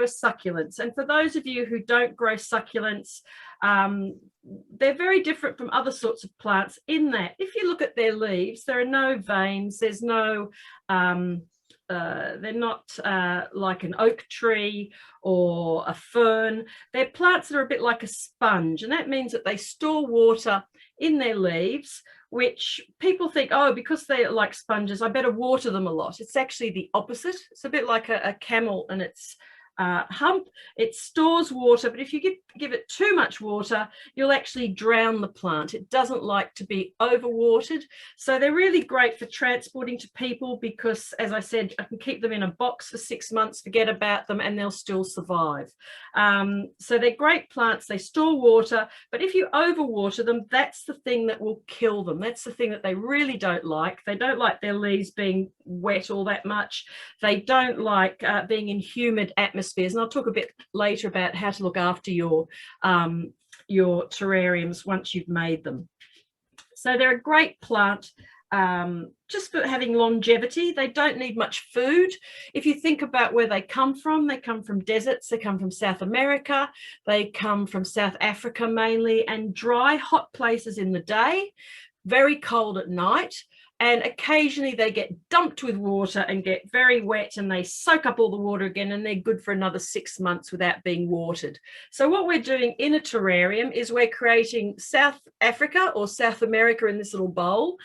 succulents. And for those of you who don't grow succulents, they're very different from other sorts of plants in that if you look at their leaves, there are no veins, there's no they're not like an oak tree or a fern. They're plants that are a bit like a sponge, and that means that they store water in their leaves, which people think, oh, because they're like sponges, I better water them a lot. It's actually the opposite. It's a bit like a camel and its hump. It stores water, but if you give it too much water, you'll actually drown the plant. It doesn't like to be overwatered. So they're really great for transporting to people because, as I said, I can keep them in a box for 6 months, forget about them, and they'll still survive. So they're great plants. They store water, but if you overwater them, that's the thing that will kill them. That's the thing that they really don't like. They don't like their leaves being wet all that much. They don't like being in humid atmospheres. And I'll talk a bit later about how to look after your terrariums once you've made them. So they're a great plant just for having longevity. They don't need much food. If you think about where they come from deserts, they come from South America, they come from South Africa mainly, and dry, hot places in the day, very cold at night. And occasionally they get dumped with water and get very wet and they soak up all the water again, and they're good for another 6 months without being watered. So what we're doing in a terrarium is we're creating South Africa or South America in this little bowl,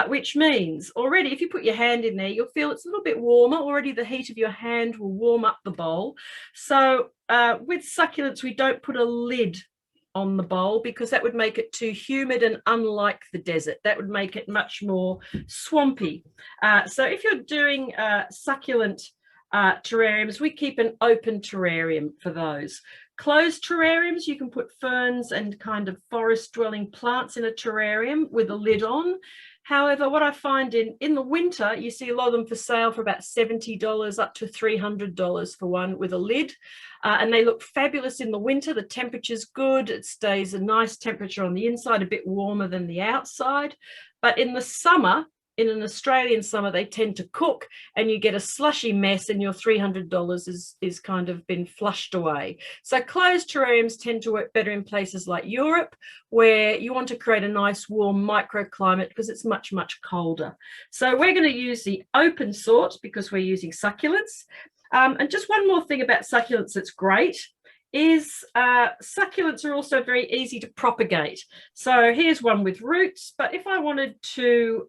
which means already if you put your hand in there, you'll feel it's a little bit warmer. Already the heat of your hand will warm up the bowl. So with succulents, we don't put a lid on the bowl because that would make it too humid and unlike the desert. That would make it much more swampy. So if you're doing succulent terrariums, we keep an open terrarium for those. Closed terrariums, you can put ferns and kind of forest dwelling plants in a terrarium with a lid on. However, what I find in the winter, you see a lot of them for sale for about $70 up to $300 for one with a lid. And they look fabulous in the winter. The temperature's good. It stays a nice temperature on the inside, a bit warmer than the outside. But in the summer, in an Australian summer, they tend to cook and you get a slushy mess and your $300 is kind of been flushed away. So closed terrariums tend to work better in places like Europe, where you want to create a nice warm microclimate because it's much, much colder. So we're going to use the open sort because we're using succulents. And just one more thing about succulents that's great is succulents are also very easy to propagate. So here's one with roots, but if I wanted to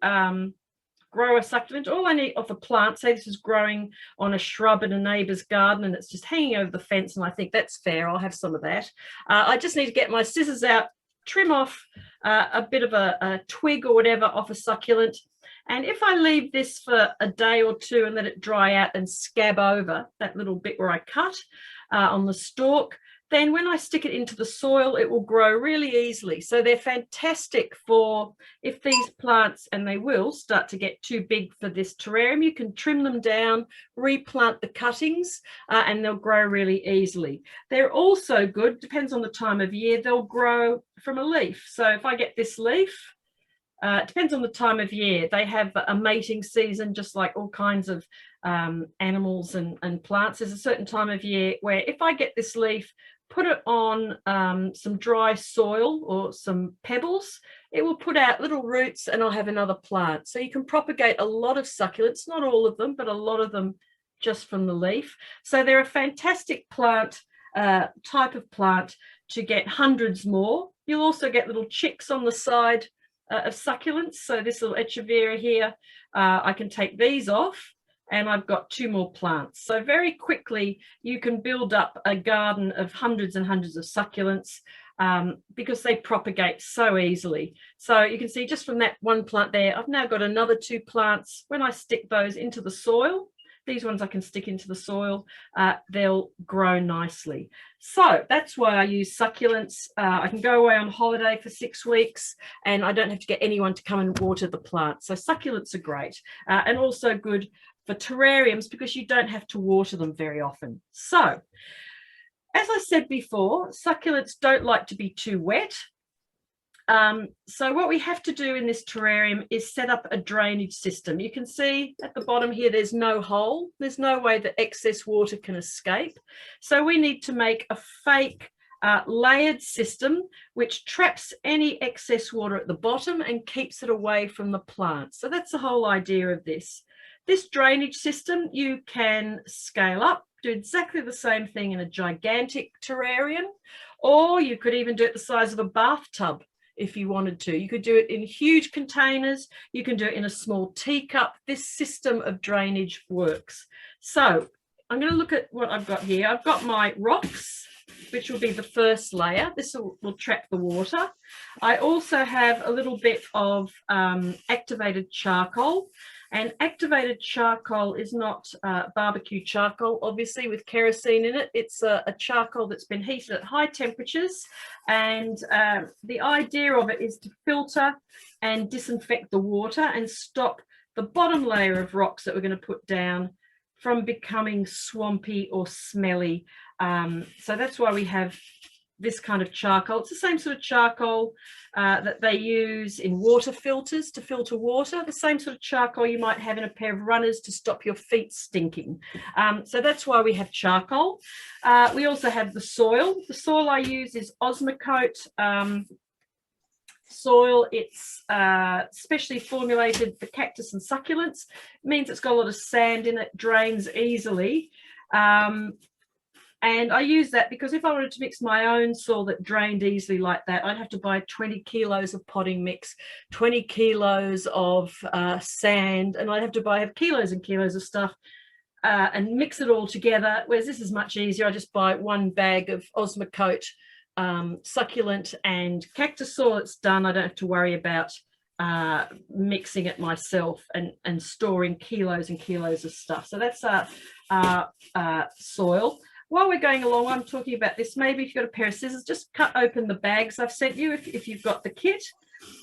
grow a succulent, all I need of a plant, say this is growing on a shrub in a neighbour's garden and it's just hanging over the fence and I think that's fair, I'll have some of that. I just need to get my scissors out, trim off a bit of a twig or whatever off a succulent. And if I leave this for a day or two and let it dry out and scab over that little bit where I cut on the stalk, then when I stick it into the soil, it will grow really easily. So they're fantastic for if these plants, and they will start to get too big for this terrarium, you can trim them down, replant the cuttings, and they'll grow really easily. They're also good, depends on the time of year, they'll grow from a leaf. So if I get this leaf, it depends on the time of year. They have a mating season, just like all kinds of animals and plants. There's a certain time of year where if I get this leaf, put it on some dry soil or some pebbles, it will put out little roots and I'll have another plant. So you can propagate a lot of succulents, not all of them, but a lot of them just from the leaf. So they're a fantastic plant, type of plant to get hundreds more. You'll also get little chicks on the side of succulents. So this little echeveria here, I can take these off and I've got 2 more plants. So very quickly you can build up a garden of hundreds and hundreds of succulents because they propagate so easily. So you can see just from that one plant there, I've now got another 2 plants. When I stick those into the soil, these ones I can stick into the soil, they'll grow nicely. So that's why I use succulents. I can go away on holiday for 6 weeks and I don't have to get anyone to come and water the plant. So succulents are great and also good for terrariums because you don't have to water them very often. So as I said before, succulents don't like to be too wet. So what we have to do in this terrarium is set up a drainage system. You can see at the bottom here, there's no hole. There's no way that excess water can escape. So we need to make a fake layered system which traps any excess water at the bottom and keeps it away from the plant. So that's the whole idea of this. This drainage system you can scale up, do exactly the same thing in a gigantic terrarium, or you could even do it the size of a bathtub if you wanted to. You could do it in huge containers. You can do it in a small teacup. This system of drainage works. So I'm going to look at what I've got here. I've got my rocks, which will be the first layer. This will trap the water. I also have a little bit of activated charcoal. And activated charcoal is not barbecue charcoal, obviously, with kerosene in it. It's a charcoal that's been heated at high temperatures. And the idea of it is to filter and disinfect the water and stop the bottom layer of rocks that we're going to put down from becoming swampy or smelly. So that's why we have this kind of charcoal. It's the same sort of charcoal that they use in water filters to filter water, the same sort of charcoal you might have in a pair of runners to stop your feet stinking. So that's why we have charcoal. We also have the soil. The soil I use is Osmocote soil. It's specially formulated for cactus and succulents. It means it's got a lot of sand in it, drains easily. And I use that because if I wanted to mix my own soil that drained easily like that, I'd have to buy 20 kilos of potting mix, 20 kilos of sand, and I'd have to have kilos and kilos of stuff and mix it all together, whereas this is much easier. I just buy one bag of Osmocote succulent and cactus soil. It's done. I don't have to worry about mixing it myself and storing kilos and kilos of stuff. So that's soil. While we're going along, I'm talking about this. Maybe if you've got a pair of scissors, just cut open the bags I've sent you if you've got the kit.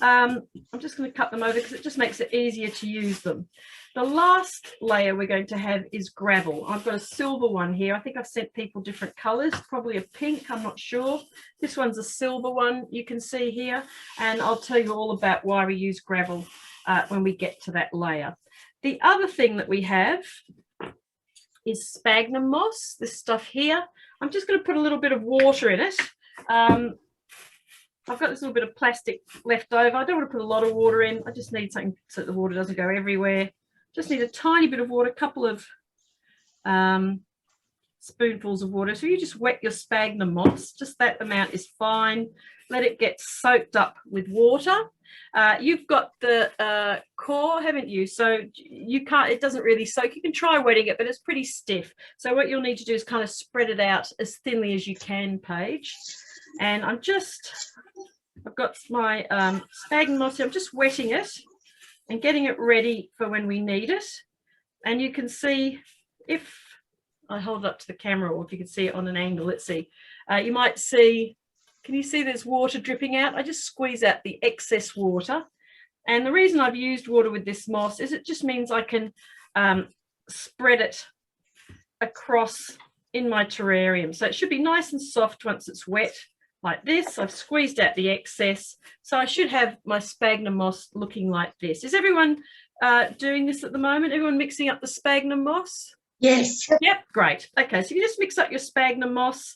I'm just going to cut them over because it just makes it easier to use them. The last layer we're going to have is gravel. I've got a silver one here. I think I've sent people different colours, probably a pink, I'm not sure. This one's a silver one you can see here, and I'll tell you all about why we use gravel when we get to that layer. The other thing that we have is sphagnum moss, this stuff here. I'm just going to put a little bit of water in it. I've got this little bit of plastic left over. I don't want to put a lot of water in. I just need something so that the water doesn't go everywhere. Just need a tiny bit of water, a couple of spoonfuls of water. So you just wet your sphagnum moss, just that amount is fine. Let it get soaked up with water. You've got the core, haven't you? So you can't, it doesn't really soak. You can try wetting it, but it's pretty stiff. So what you'll need to do is kind of spread it out as thinly as you can, Paige. And I've got my sphagnum moss here. I'm just wetting it and getting it ready for when we need it. And you can see, if I hold it up to the camera, or if you can see it on an angle, let's see. You might see, can you see there's water dripping out? I just squeeze out the excess water. And the reason I've used water with this moss is it just means I can spread it across in my terrarium. So it should be nice and soft once it's wet like this. I've squeezed out the excess. So I should have my sphagnum moss looking like this. Is everyone doing this at the moment? Everyone mixing up the sphagnum moss? Yes. Yep, great. Okay, so you just mix up your sphagnum moss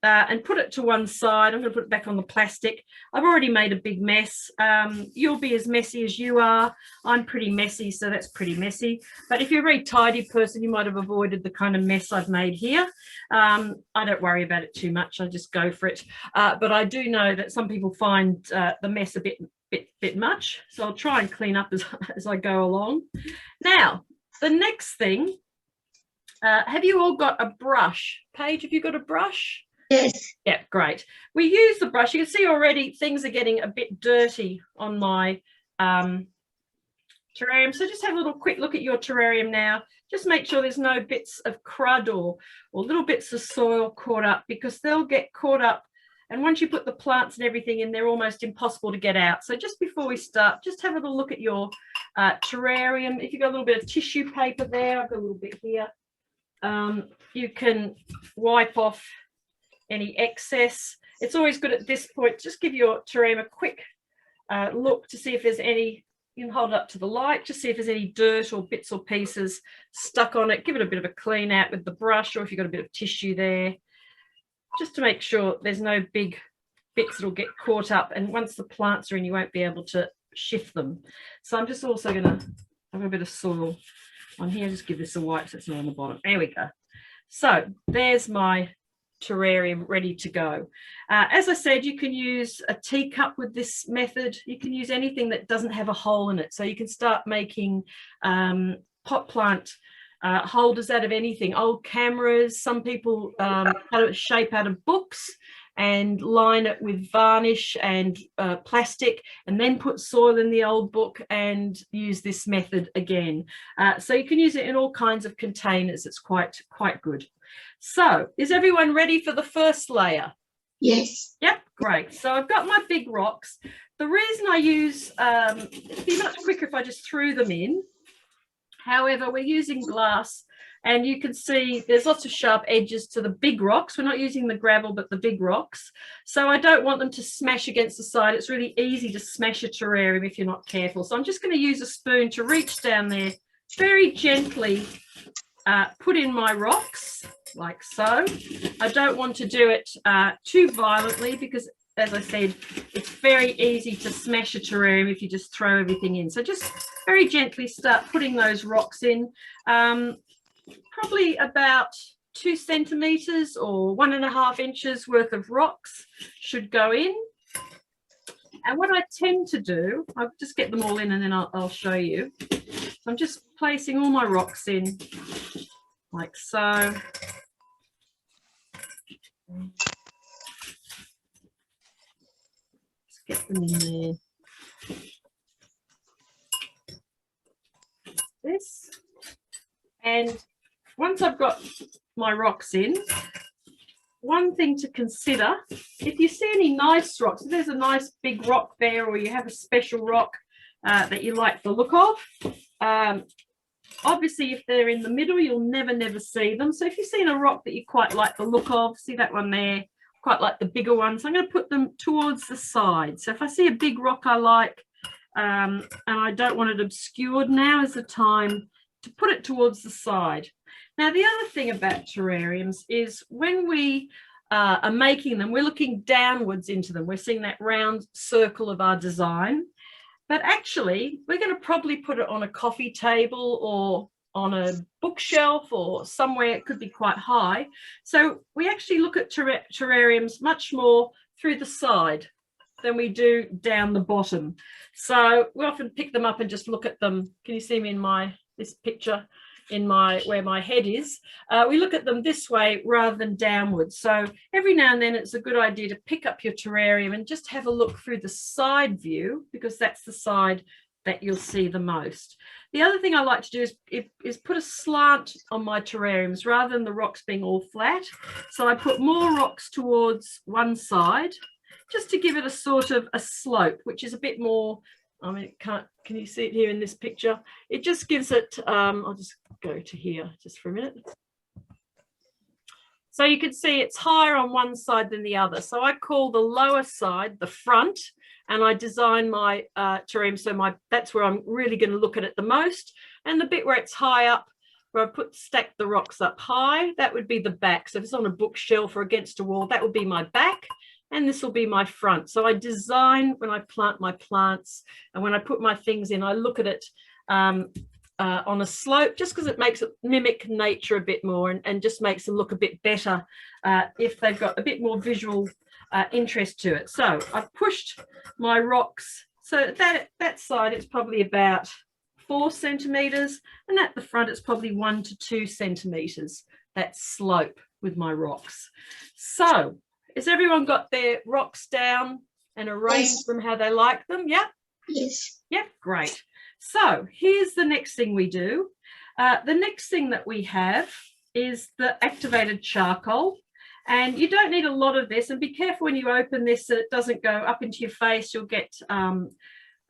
and put it to one side. I'm going to put it back on the plastic. I've already made a big mess. You'll be as messy as you are. I'm pretty messy, so that's pretty messy. But if you're a very tidy person, you might have avoided the kind of mess I've made here. I don't worry about it too much. I just go for it. But I do know that some people find the mess a bit much. So I'll try and clean up as I go along. Now, the next thing, have you all got a brush? Paige, have you got a brush? Yes. Yeah, great. We use the brush. You can see already things are getting a bit dirty on my terrarium. So just have a little quick look at your terrarium now. Just make sure there's no bits of crud or little bits of soil caught up, because they'll get caught up. And once you put the plants and everything in, they're almost impossible to get out. So just before we start, just have a little look at your terrarium. If you've got a little bit of tissue paper there, I've got a little bit here. You can wipe off any excess. It's always good at this point, just give your terrarium a quick look to see if there's any. You can hold it up to the light, just see if there's any dirt or bits or pieces stuck on it. Give it a bit of a clean out with the brush, or if you've got a bit of tissue there, just to make sure there's no big bits that'll get caught up. And once the plants are in, you won't be able to shift them. So I'm just also going to have a bit of soil on here. Just give this a wipe so it's not on the bottom. There we go. So there's my terrarium ready to go. As I said, you can use a teacup with this method. You can use anything that doesn't have a hole in it. So you can start making pot plant holders out of anything. Old cameras. Some people cut a shape out of books and line it with varnish and plastic, and then put soil in the old book and use this method again. So you can use it in all kinds of containers. It's quite good. So is everyone ready for the first layer? Yes. Yep, great. So I've got my big rocks. The reason I use, it'd be much quicker if I just threw them in. However, we're using glass, and you can see there's lots of sharp edges to the big rocks. We're not using the gravel, but the big rocks. So I don't want them to smash against the side. It's really easy to smash a terrarium if you're not careful. So I'm just going to use a spoon to reach down there, very gently put in my rocks like so. I don't want to do it too violently because, as I said, it's very easy to smash a terrarium if you just throw everything in. So just very gently start putting those rocks in. Probably about 2 centimeters or 1.5 inches worth of rocks should go in. And what I tend to do, I'll just get them all in and then I'll show you. So I'm just placing all my rocks in like so. Just get them in there. This. And once I've got my rocks in, one thing to consider, if you see any nice rocks, if there's a nice big rock there, or you have a special rock that you like the look of, obviously if they're in the middle, you'll never see them. So if you've seen a rock that you quite like the look of, see that one there, quite like the bigger one, so I'm going to put them towards the side. So if I see a big rock I like, and I don't want it obscured, now is the time to put it towards the side. Now, the other thing about terrariums is when we are making them, we're looking downwards into them. We're seeing that round circle of our design. But actually, we're going to probably put it on a coffee table or on a bookshelf or somewhere. It could be quite high. So we actually look at terrariums much more through the side than we do down the bottom. So we often pick them up and just look at them. Can you see me in this picture in where my head is? We look at them this way rather than downwards. So every now and then it's a good idea to pick up your terrarium and just have a look through the side view, because that's the side that you'll see the most. The other thing I like to do is put a slant on my terrariums rather than the rocks being all flat. So I put more rocks towards one side just to give it a sort of a slope, which is a bit more, I mean, can you see it here in this picture? It just gives it, I'll just go to here just for a minute. So you can see it's higher on one side than the other. So I call the lower side the front, and I design my terrarium so that's where I'm really going to look at it the most. And the bit where it's high up, where I stack the rocks up high, that would be the back. So if it's on a bookshelf or against a wall, that would be my back. And this will be my front. So I design when I plant my plants, and when I put my things in, I look at it on a slope, just because it makes it mimic nature a bit more and just makes them look a bit better if they've got a bit more visual interest to it. So I've pushed my rocks. So that side, it's probably about 4 centimeters, and at the front, it's probably 1 to 2 centimeters, that slope with my rocks. So has everyone got their rocks down and arranged from how they like them? Yeah? Yes. Yep, great. So here's the next thing we do. The next thing that we have is the activated charcoal. And you don't need a lot of this, and be careful when you open this that it doesn't go up into your face. You'll get,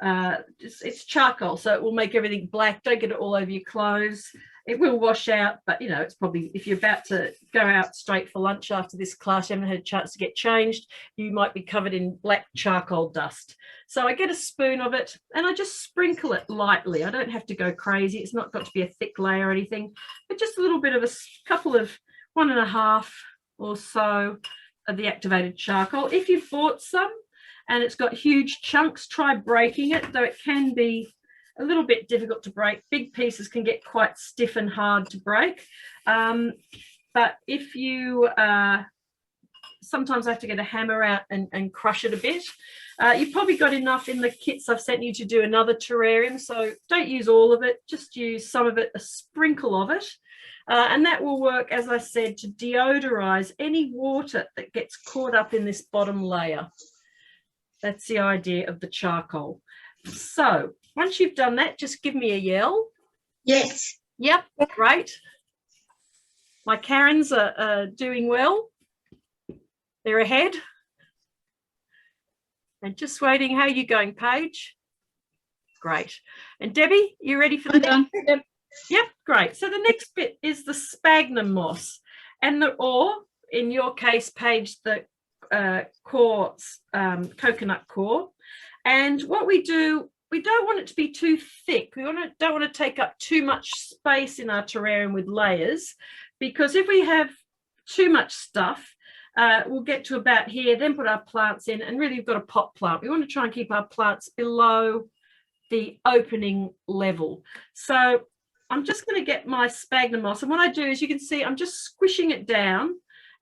it's charcoal, so it will make everything black. Don't get it all over your clothes. It will wash out, but you know, it's probably, if you're about to go out straight for lunch after this class, you haven't had a chance to get changed, you might be covered in black charcoal dust. So I get a spoon of it and I just sprinkle it lightly. I don't have to go crazy. It's not got to be a thick layer or anything, but just a little bit of a couple of 1.5 or so of the activated charcoal. If you've bought some and it's got huge chunks, try breaking it, though it can be a little bit difficult to break. Big pieces can get quite stiff and hard to break. But if you, sometimes I have to get a hammer out and crush it a bit. You've probably got enough in the kits I've sent you to do another terrarium, so don't use all of it, just use some of it, a sprinkle of it. And that will work, as I said, to deodorize any water that gets caught up in this bottom layer. That's the idea of the charcoal. So once you've done that, just give me a yell. Yes. Yep, great. My Karens are doing well. They're ahead. And just waiting. How are you going, Paige? Great. And Debbie, you ready for the next bit? Yep, great. So the next bit is the sphagnum moss, and or in your case, Paige, the core, coconut core. And what we do, we don't want it to be too thick. We don't want to take up too much space in our terrarium with layers, because if we have too much stuff, we'll get to about here, then put our plants in, and really we've got a pot plant. We want to try and keep our plants below the opening level. So I'm just going to get my sphagnum moss, and what I do is, you can see I'm just squishing it down,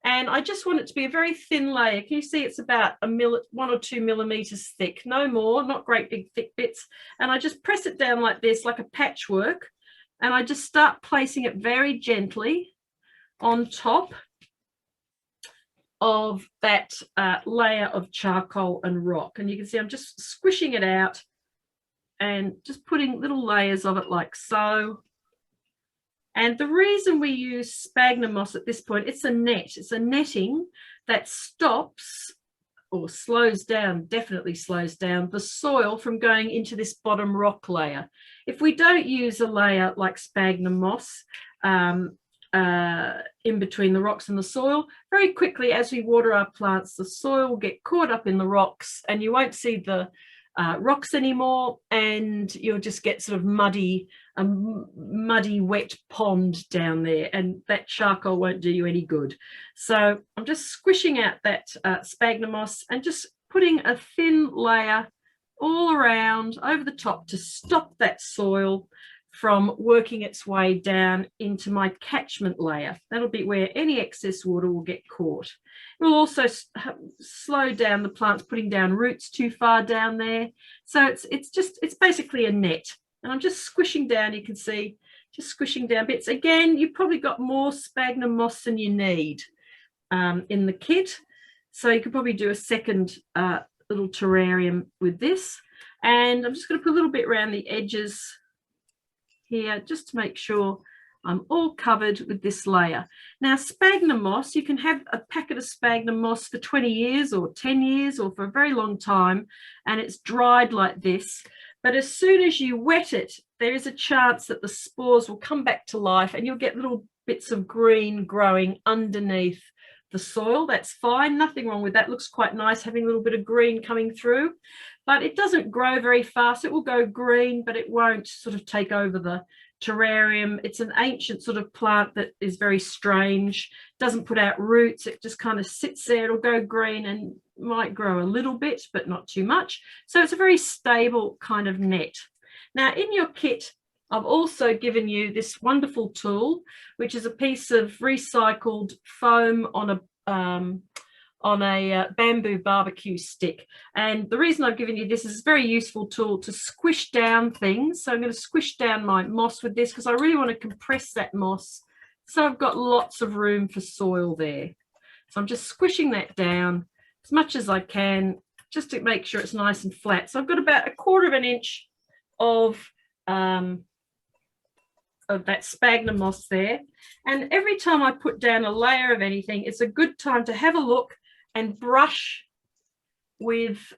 and I just want it to be a very thin layer. Can you see it's about 1 or 2 millimeters thick, no more, not great big thick bits. And I just press it down like this, like a patchwork, and I just start placing it very gently on top of that layer of charcoal and rock. And you can see I'm just squishing it out and just putting little layers of it like so. And the reason we use sphagnum moss at this point, it's a net. It's a netting that stops or slows down, definitely slows down the soil from going into this bottom rock layer. If we don't use a layer like sphagnum moss in between the rocks and the soil, very quickly as we water our plants, the soil will get caught up in the rocks and you won't see the rocks anymore, and you'll just get sort of muddy wet pond down there, and that charcoal won't do you any good. So I'm just squishing out that sphagnum moss and just putting a thin layer all around over the top to stop that soil from working its way down into my catchment layer. That'll be where any excess water will get caught. It will also slow down the plants putting down roots too far down there. So it's basically a net. And I'm just squishing down, you can see, just squishing down bits. Again, you've probably got more sphagnum moss than you need in the kit. So you could probably do a second little terrarium with this. And I'm just going to put a little bit around the edges here, just to make sure I'm all covered with this layer. Now, sphagnum moss, you can have a packet of sphagnum moss for 20 years or 10 years or for a very long time, and it's dried like this. But as soon as you wet it, there is a chance that the spores will come back to life and you'll get little bits of green growing underneath the soil. That's fine, nothing wrong with that. Looks quite nice having a little bit of green coming through, but it doesn't grow very fast. It will go green, but it won't sort of take over the terrarium. It's an ancient sort of plant that is very strange, doesn't put out roots. It just kind of sits there. It'll go green and might grow a little bit, but not too much. So it's a very stable kind of net. Now, in your kit, I've also given you this wonderful tool, which is a piece of recycled foam on a bamboo barbecue stick. And the reason I've given you this is a very useful tool to squish down things. So I'm going to squish down my moss with this because I really want to compress that moss so I've got lots of room for soil there. So I'm just squishing that down as much as I can just to make sure it's nice and flat. So I've got about 1/4 inch of that sphagnum moss there. And every time I put down a layer of anything, it's a good time to have a look and brush with,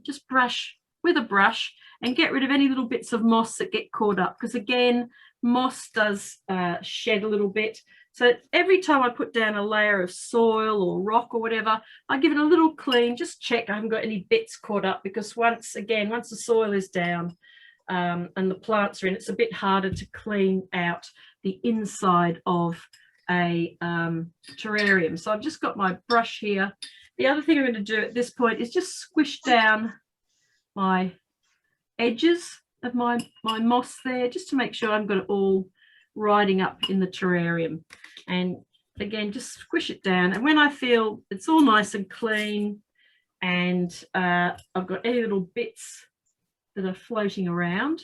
just brush with a brush and get rid of any little bits of moss that get caught up, because again, moss does shed a little bit. So every time I put down a layer of soil or rock or whatever, I give it a little clean, just check I haven't got any bits caught up, because once the soil is down and the plants are in, it's a bit harder to clean out the inside of a terrarium. So I've just got my brush here. The other thing I'm going to do at this point is just squish down my edges of my moss there, just to make sure I've got it all riding up in the terrarium. And again, just squish it down, and when I feel it's all nice and clean and I've got any little bits that are floating around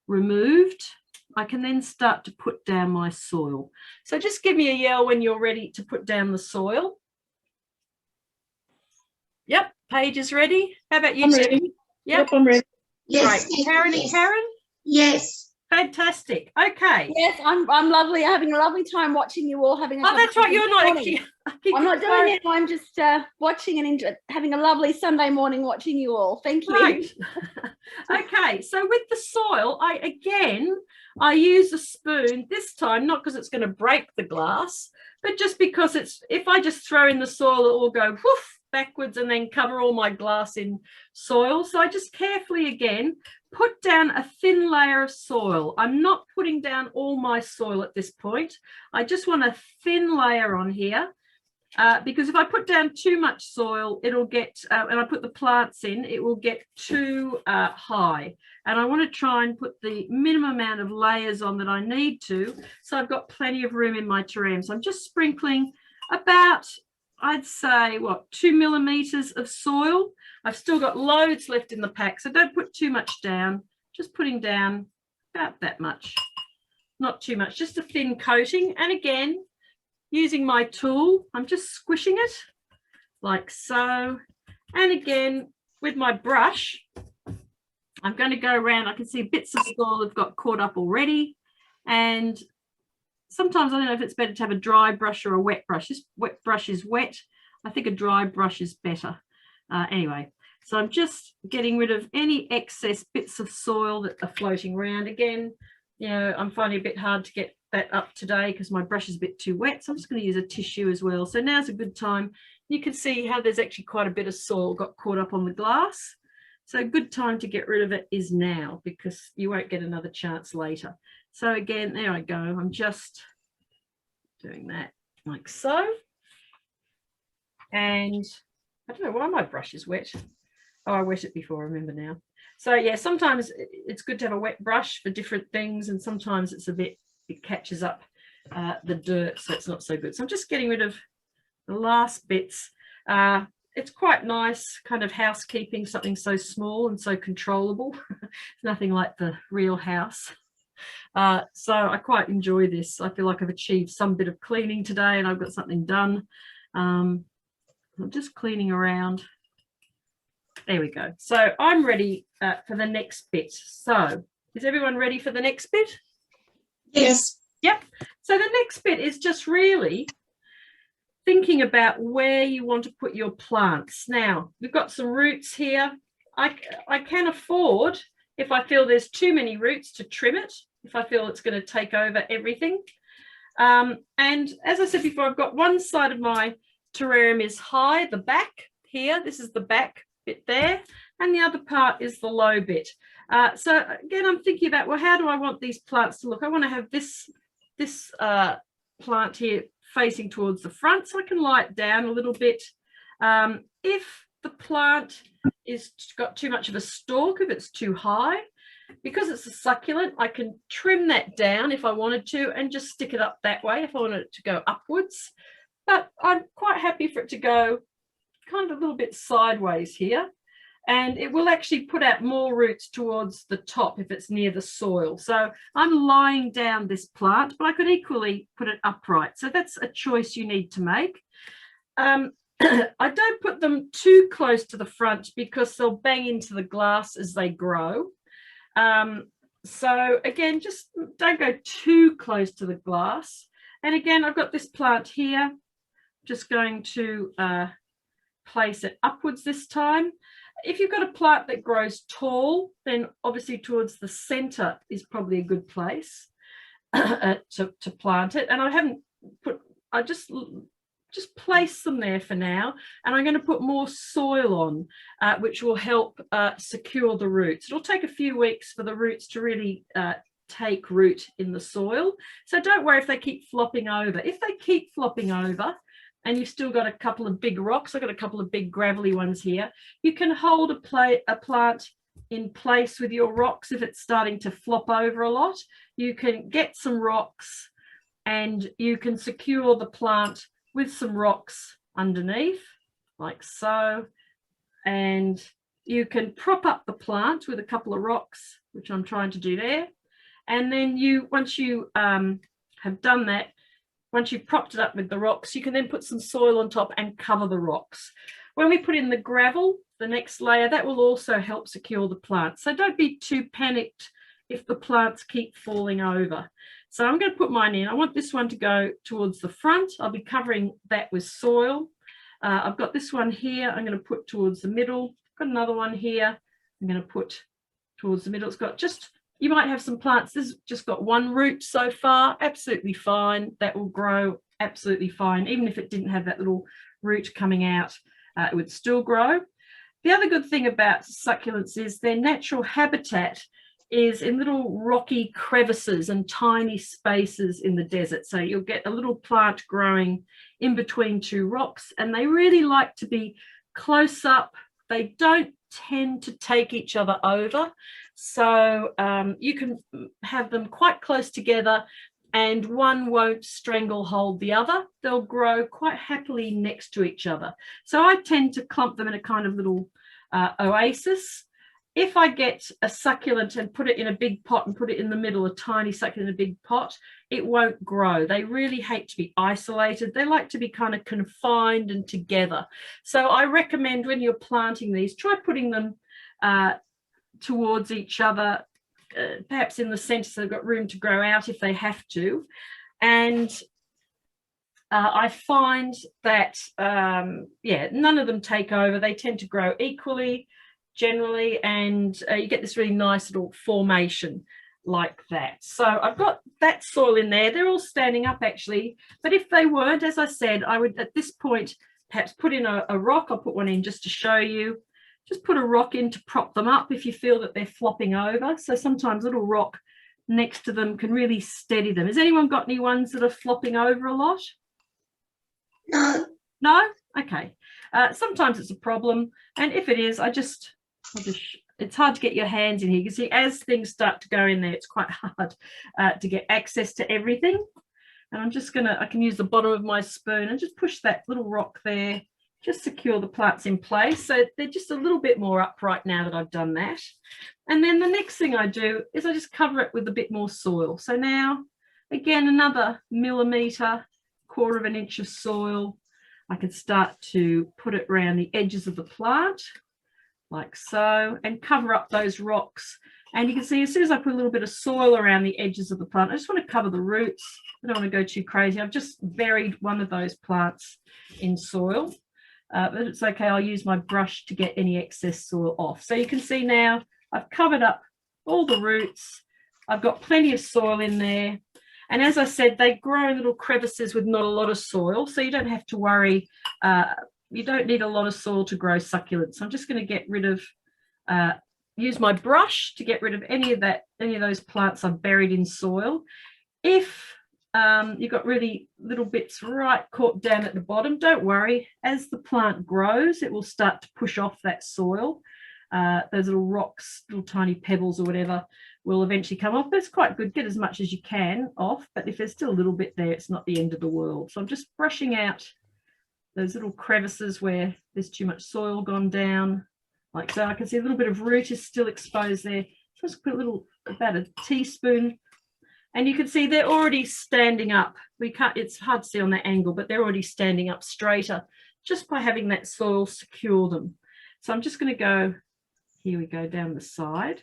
removed, I can then start to put down my soil. So just give me a yell when you're ready to put down the soil. Yep, Paige is ready. How about you? I'm ready. Yep, I'm ready. Yes. great. Karen and Karen? Yes. Fantastic. Okay. Yes, I'm lovely. Having a lovely time watching you all having a Oh, that's right. You're not morning. actually. I'm not doing it. I'm just watching and having a lovely Sunday morning watching you all. Thank you. Right. Okay. So with the soil, I use a spoon this time, not because it's going to break the glass, but just because if I just throw in the soil, it will go whoof backwards and then cover all my glass in soil. So I just carefully again put down a thin layer of soil. I'm not putting down all my soil at this point. I just want a thin layer on here because if I put down too much soil, it'll get, and I put the plants in, it will get too high. And I want to try and put the minimum amount of layers on that I need to, so I've got plenty of room in my terrarium. So I'm just sprinkling about, I'd say, 2 millimeters of soil. I've still got loads left in the pack, so don't put too much down. Just putting down about that much, not too much, just a thin coating. And again, using my tool, I'm just squishing it like so. And again, with my brush, I'm going to go around. I can see bits of soil have got caught up already. And sometimes I don't know if it's better to have a dry brush or a wet brush. This wet brush is wet. I think a dry brush is better. Anyway, so I'm just getting rid of any excess bits of soil that are floating around. Again, you know, I'm finding it a bit hard to get that up today because my brush is a bit too wet. So I'm just going to use a tissue as well. So now's a good time. You can see how there's actually quite a bit of soil got caught up on the glass. So a good time to get rid of it is now, because you won't get another chance later. So again, there I go. I'm just doing that like so. And I don't know why my brush is wet. Oh, I wet it before, I remember now. So yeah, sometimes it's good to have a wet brush for different things, and sometimes it's it catches up the dirt, so it's not so good. So I'm just getting rid of the last bits. It's quite nice kind of housekeeping, something so small and so controllable. It's nothing like the real house. So I quite enjoy this. I feel like I've achieved some bit of cleaning today and I've got something done. I'm just cleaning around. There we go. So I'm ready for the next bit. So is everyone ready for the next bit? Yes. Yep. So the next bit is just really thinking about where you want to put your plants. Now, we've got some roots here. I can afford, if I feel there's too many roots, to trim it, if I feel it's going to take over everything. And as I said before, I've got one side of my terrarium is high, the back here. This is the back bit there. And the other part is the low bit. So again, I'm thinking about, well, how do I want these plants to look? I want to have this plant here facing towards the front, so I can lie it down a little bit. If the plant is got too much of a stalk, if it's too high, because it's a succulent, I can trim that down if I wanted to and just stick it up that way if I wanted it to go upwards. But I'm quite happy for it to go kind of a little bit sideways here, and it will actually put out more roots towards the top if it's near the soil. So I'm lying down this plant, but I could equally put it upright. So that's a choice you need to make. I don't put them too close to the front because they'll bang into the glass as they grow. So again, just don't go too close to the glass. And again, I've got this plant here, just going to place it upwards this time. if you've got a plant that grows tall, then obviously towards the center is probably a good place to plant it. And I just place them there for now, and I'm going to put more soil on, which will help secure the roots. It'll take a few weeks for the roots to really take root in the soil, so don't worry if they keep flopping over. If they keep flopping over and you've still got a couple of big rocks, I've got a couple of big gravelly ones here, you can hold a plant in place with your rocks. If it's starting to flop over a lot, you can get some rocks and you can secure the plant with some rocks underneath, like so, and you can prop up the plant with a couple of rocks, which I'm trying to do there. And then once you have done that, once you've propped it up with the rocks, you can then put some soil on top and cover the rocks. When we put in the gravel, the next layer, that will also help secure the plant. So don't be too panicked if the plants keep falling over. So I'm going to put mine in. I want this one to go towards the front. I'll be covering that with soil. I've got this one here. I'm going to put towards the middle. I've got another one here. I'm going to put towards the middle. It's got just, you might have some plants. This has just got one root so far. Absolutely fine. That will grow absolutely fine. Even if it didn't have that little root coming out, it would still grow. The other good thing about succulents is their natural habitat is in little rocky crevices and tiny spaces in the desert. So you'll get a little plant growing in between two rocks, and they really like to be close up. They don't tend to take each other over. So you can have them quite close together and one won't stranglehold the other. They'll grow quite happily next to each other. So I tend to clump them in a kind of little oasis. If I get a succulent and put it in a big pot and put it in the middle, a tiny succulent in a big pot, it won't grow. They really hate to be isolated. They like to be kind of confined and together. So I recommend when you're planting these, try putting them towards each other, perhaps in the center so they've got room to grow out if they have to. And I find that, none of them take over. They tend to grow equally generally, and you get this really nice little formation like that. So I've got that soil in there. They're all standing up actually, but if they weren't, as I said, I would at this point perhaps put in a rock. I'll put one in just to show you. Just put a rock in to prop them up if you feel that they're flopping over. So sometimes a little rock next to them can really steady them. Has anyone got any ones that are flopping over a lot? No. No? Okay. Sometimes it's a problem, and if it is, it's hard to get your hands in here. You can see as things start to go in there, it's quite hard to get access to everything. And I can use the bottom of my spoon and just push that little rock there, just secure the plants in place. So they're just a little bit more upright now that I've done that. And then the next thing I do is I just cover it with a bit more soil. So now, again, another millimetre, quarter of an inch of soil. I can start to put it around the edges of the plant, like so, and cover up those rocks. And you can see as soon as I put a little bit of soil around the edges of the plant, I just want to cover the roots. I don't want to go too crazy. I've just buried one of those plants in soil, but it's okay. I'll use my brush to get any excess soil off. So you can see now I've covered up all the roots. I've got plenty of soil in there. And as I said, they grow in little crevices with not a lot of soil, so you don't have to worry. You don't need a lot of soil to grow succulents. So I'm just going to get rid of, use my brush to get rid of any of those plants I've buried in soil. If you've got really little bits right caught down at the bottom, don't worry. As the plant grows, it will start to push off that soil. Those little rocks, little tiny pebbles or whatever will eventually come off. But it's quite good. Get as much as you can off. But if there's still a little bit there, it's not the end of the world. So I'm just brushing out those little crevices where there's too much soil gone down. Like so, I can see a little bit of root is still exposed there. So just put about a teaspoon. And you can see they're already standing up. It's hard to see on that angle, but they're already standing up straighter just by having that soil secure them. So I'm just going to go, here we go, down the side,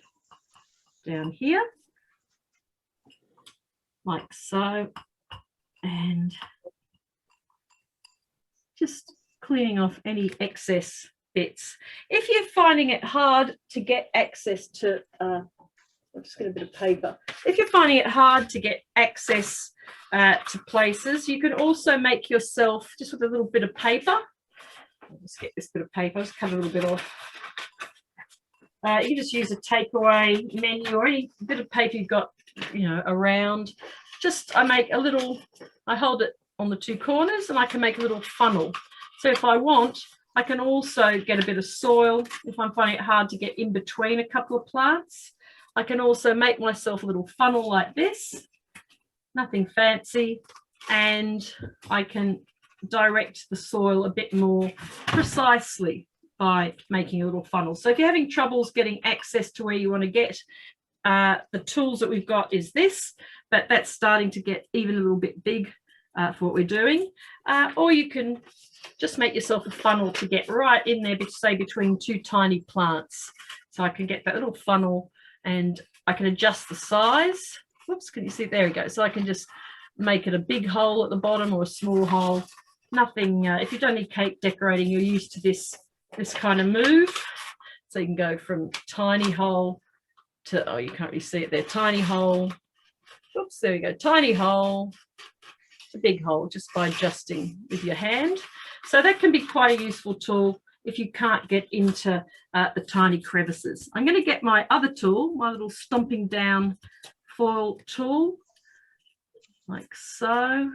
down here, like so, and just cleaning off any excess bits. If you're finding it hard to get access to, I'll just get a bit of paper. If you're finding it hard to get access to places, you can also make yourself, just with a little bit of paper, I'll just get this bit of paper, I'll just cut a little bit off. You can just use a takeaway menu or any bit of paper you've got, around. Just I hold it on the two corners and I can make a little funnel. So if I want, I can also get a bit of soil. If I'm finding it hard to get in between a couple of plants, I can also make myself a little funnel like this, nothing fancy, and I can direct the soil a bit more precisely by making a little funnel. So if you're having troubles getting access to where you want to get, the tools that we've got is this, but that's starting to get even a little bit big for what we're doing. Or you can just make yourself a funnel to get right in there, say between two tiny plants. So I can get that little funnel and I can adjust the size. Whoops, can you see? There we go. So I can just make it a big hole at the bottom or a small hole. Nothing, if you've done any cake decorating, you're used to this kind of move. So you can go from tiny hole to, oh, you can't really see it there, tiny hole. Oops, there we go, tiny hole, a big hole, just by adjusting with your hand. So that can be quite a useful tool if you can't get into the tiny crevices. I'm going to get my other tool, my little stomping down foil tool, like so.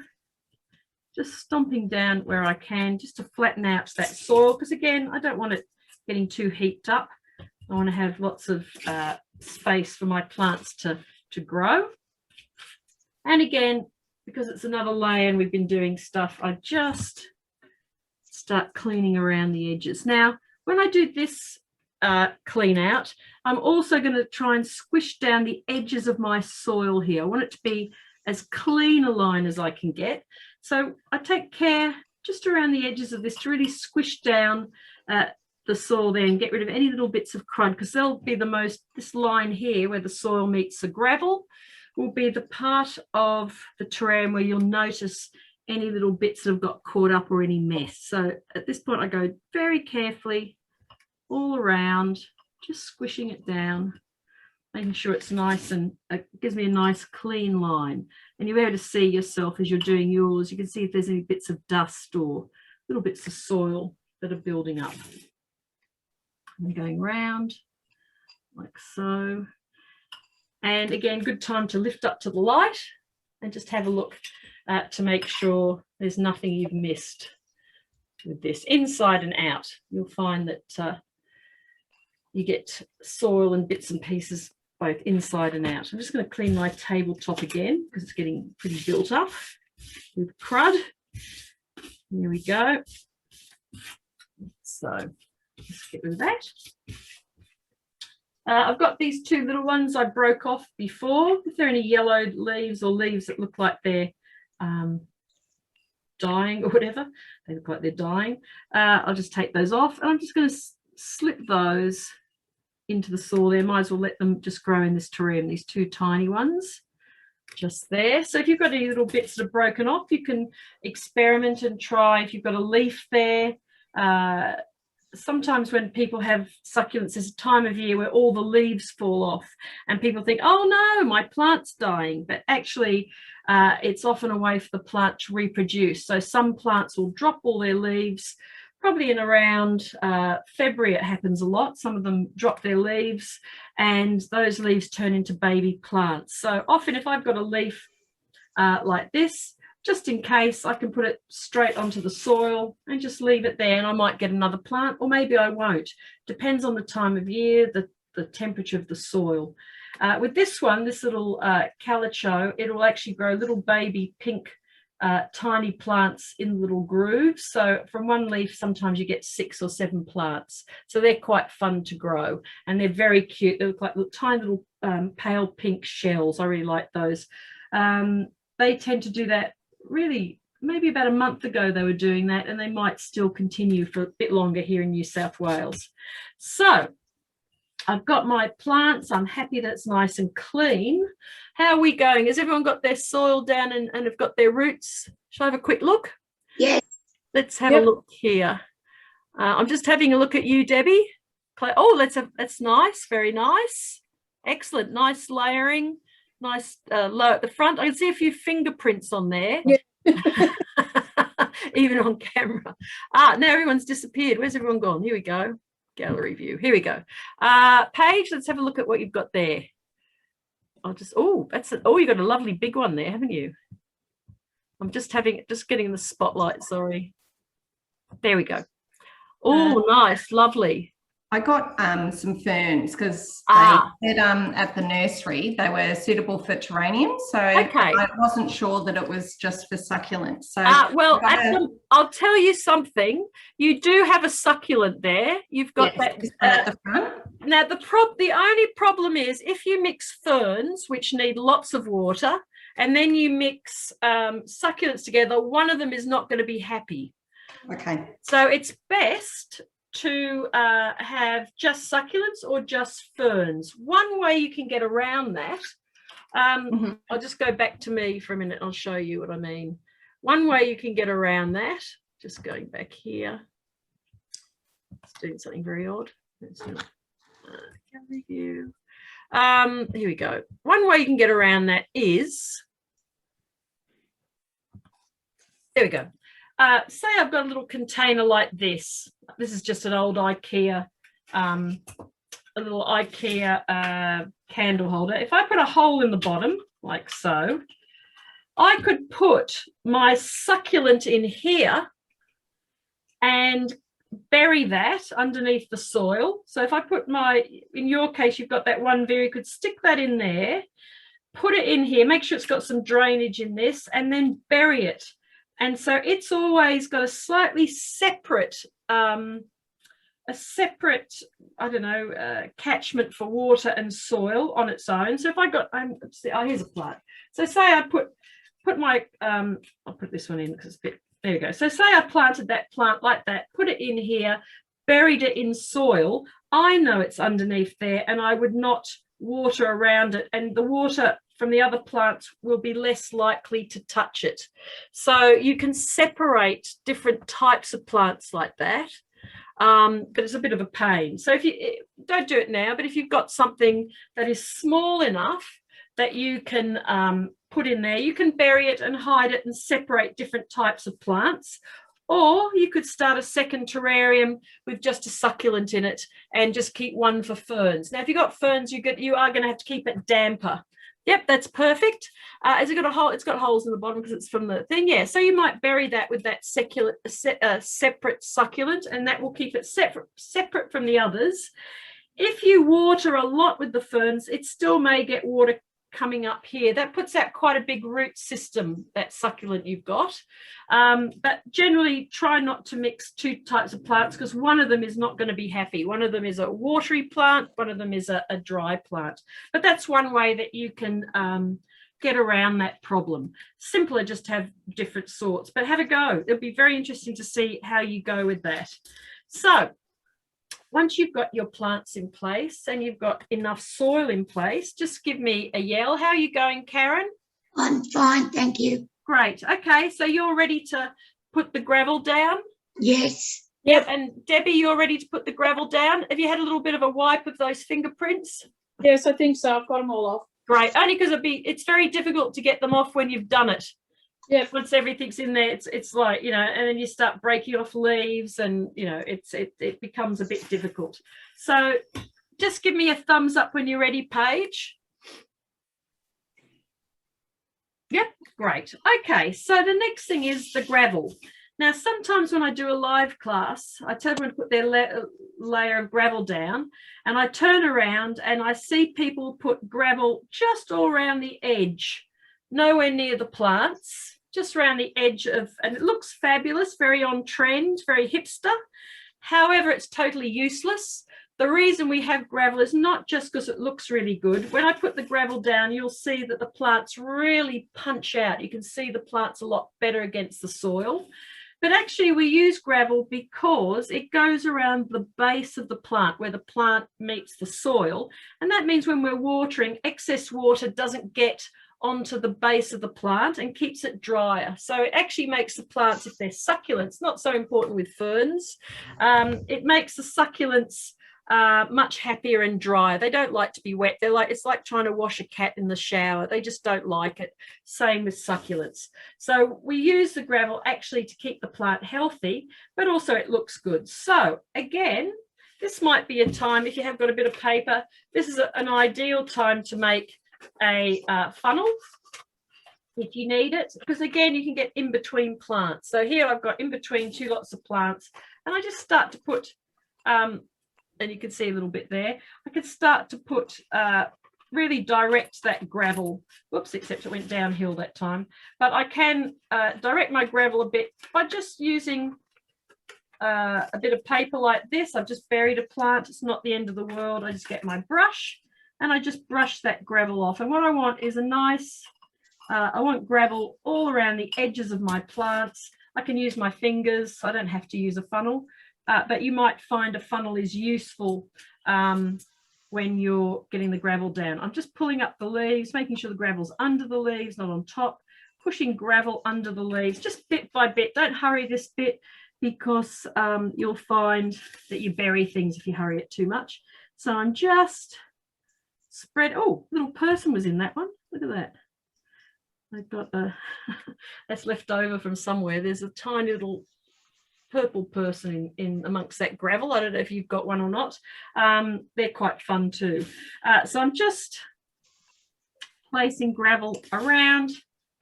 Just stomping down where I can, just to flatten out that soil, because again, I don't want it getting too heaped up. I want to have lots of space for my plants to grow. And again, because it's another layer and we've been doing stuff, I just start cleaning around the edges. Now, when I do this clean out, I'm also going to try and squish down the edges of my soil here. I want it to be as clean a line as I can get. So I take care just around the edges of this to really squish down the soil there and get rid of any little bits of crud, because they'll be this line here where the soil meets the gravel will be the part of the terrarium where you'll notice any little bits that have got caught up or any mess. So at this point I go very carefully all around, just squishing it down, making sure it's nice and it gives me a nice clean line. And you're able to see yourself as you're doing yours. You can see if there's any bits of dust or little bits of soil that are building up. And going round like so. And again, good time to lift up to the light and just have a look to make sure there's nothing you've missed with this, inside and out. You'll find that you get soil and bits and pieces both inside and out. I'm just going to clean my tabletop again because it's getting pretty built up with crud. Here we go. So let's get rid of that. I've got these two little ones I broke off before. If there are any yellowed leaves or leaves that look like they're dying or whatever, they look like they're dying, I'll just take those off, and I'm just going to slip those into the soil there. Might as well let them just grow in this terrarium, these two tiny ones just there. So if you've got any little bits that are broken off, you can experiment and try. If you've got a leaf there, sometimes when people have succulents, there's a time of year where all the leaves fall off and people think, oh no, my plant's dying. But actually, it's often a way for the plant to reproduce. So some plants will drop all their leaves. Probably in around February, it happens a lot. Some of them drop their leaves and those leaves turn into baby plants. So often if I've got a leaf like this, just in case, I can put it straight onto the soil and just leave it there, and I might get another plant, or maybe I won't. Depends on the time of year, the temperature of the soil. With this one, this little Calichos, it will actually grow little baby pink tiny plants in little grooves. So from one leaf, sometimes you get 6 or 7 plants. So they're quite fun to grow, and they're very cute. They look like little, tiny little pale pink shells. I really like those. They tend to do that really, maybe about a month ago they were doing that, and they might still continue for a bit longer here in New South Wales. So I've got my plants. I'm happy that it's nice and clean. How are we going? Has everyone got their soil down and have got their roots? Shall I have a quick look? Yes. Let's have a look here. I'm just having a look at you, Debbie. Oh, that's nice. Very nice. Excellent. Nice layering. Nice low at the front. I can see a few fingerprints on there. Yeah. Even on camera. Now everyone's disappeared. Where's everyone gone? Here we go. Gallery view. Here we go. Paige, let's have a look at what you've got there. You've got a lovely big one there, haven't you? I'm just getting the spotlight, sorry. There we go. Oh, nice, lovely. I got some ferns because they said at the nursery they were suitable for terrarium. So I wasn't sure that it was just for succulents. So I'll tell you something. You do have a succulent there. You've got that at the front. Now the only problem is if you mix ferns, which need lots of water, and then you mix succulents together, one of them is not going to be happy. Okay. So it's best to have just succulents or just ferns. One way you can get around that, I'll just go back to me for a minute. I'll show you what I mean. One way you can get around that, just going back here. It's doing something very odd. It's not. Review. Here we go. One way you can get around that is, there we go. Say I've got a little container like this. This is just an old IKEA, a little IKEA candle holder. If I put a hole in the bottom, like so, I could put my succulent in here and bury that underneath the soil. So if I put in your case, you've got that one you could stick that in there, put it in here, make sure it's got some drainage in this, and then bury it. And so it's always got a slightly separate, catchment for water and soil on its own. So if I got, here's a plant. So say I put my, I'll put this one in because it's a bit, there we go. So say I planted that plant like that, put it in here, buried it in soil. I know it's underneath there and I would not water around it, and the water from the other plants will be less likely to touch it. So you can separate different types of plants like that, but it's a bit of a pain. So if you don't do it now, but if you've got something that is small enough that you can put in there, you can bury it and hide it and separate different types of plants. Or you could start a second terrarium with just a succulent in it and just keep one for ferns. Now, if you've got ferns, you are going to have to keep it damper. Yep, that's perfect. Has it got a hole? It's got holes in the bottom because it's from the thing. Yeah, so you might bury that with that separate succulent, and that will keep it separate from the others. If you water a lot with the ferns, it still may get water coming up here. That puts out quite a big root system, that succulent you've got. But generally try not to mix two types of plants because one of them is not going to be happy. One of them is a watery plant, one of them is a dry plant. But that's one way that you can get around that problem. Simpler just to have different sorts, but have a go. It'll be very interesting to see how you go with that. So once you've got your plants in place and you've got enough soil in place, just give me a yell. How are you going, Karen? I'm fine, thank you. Great. Okay, so you're ready to put the gravel down? Yes. Yep. And Debbie, you're ready to put the gravel down? Have you had a little bit of a wipe of those fingerprints? Yes, I think so. I've got them all off. Great. Only because it's very difficult to get them off when you've done it. Yeah, once everything's in there, it's like, you know, and then you start breaking off leaves and, you know, it becomes a bit difficult. So just give me a thumbs up when you're ready, Paige. Yep, great. Okay, so the next thing is the gravel. Now, sometimes when I do a live class, I tell everyone to put their layer of gravel down, and I turn around and I see people put gravel just all around the edge, nowhere near the plants, just around the edge of, and it looks fabulous, very on trend, very hipster. However, it's totally useless. The reason we have gravel is not just because it looks really good. When I put the gravel down, you'll see that the plants really punch out. You can see the plants a lot better against the soil. But actually we use gravel because it goes around the base of the plant where the plant meets the soil. And that means when we're watering, excess water doesn't get onto the base of the plant and keeps it drier. So it actually makes the plants, if they're succulents, not so important with ferns, it makes the succulents much happier and drier. They don't like to be wet. It's like trying to wash a cat in the shower. They just don't like it. Same with succulents. So we use the gravel actually to keep the plant healthy, but also it looks good. So again, this might be a time, if you have got a bit of paper, this is an ideal time to make a funnel if you need it, because again, you can get in between plants. So here I've got in between two lots of plants, and I just start to put, and you can see a little bit there, I could start to put, really direct that gravel, whoops, except it went downhill that time, but I can direct my gravel a bit by just using a bit of paper like this. I've just buried a plant. It's not the end of the world. I just get my brush and I just brush that gravel off. And what I want is a nice, I want gravel all around the edges of my plants. I can use my fingers. I don't have to use a funnel, but you might find a funnel is useful when you're getting the gravel down. I'm just pulling up the leaves, making sure the gravel's under the leaves, not on top, pushing gravel under the leaves, just bit by bit. Don't hurry this bit, because you'll find that you bury things if you hurry it too much. So I'm just oh, little person was in that one. Look at that. I've got that's left over from somewhere. There's a tiny little purple person in amongst that gravel. I don't know if you've got one or not. They're quite fun too. So I'm just placing gravel around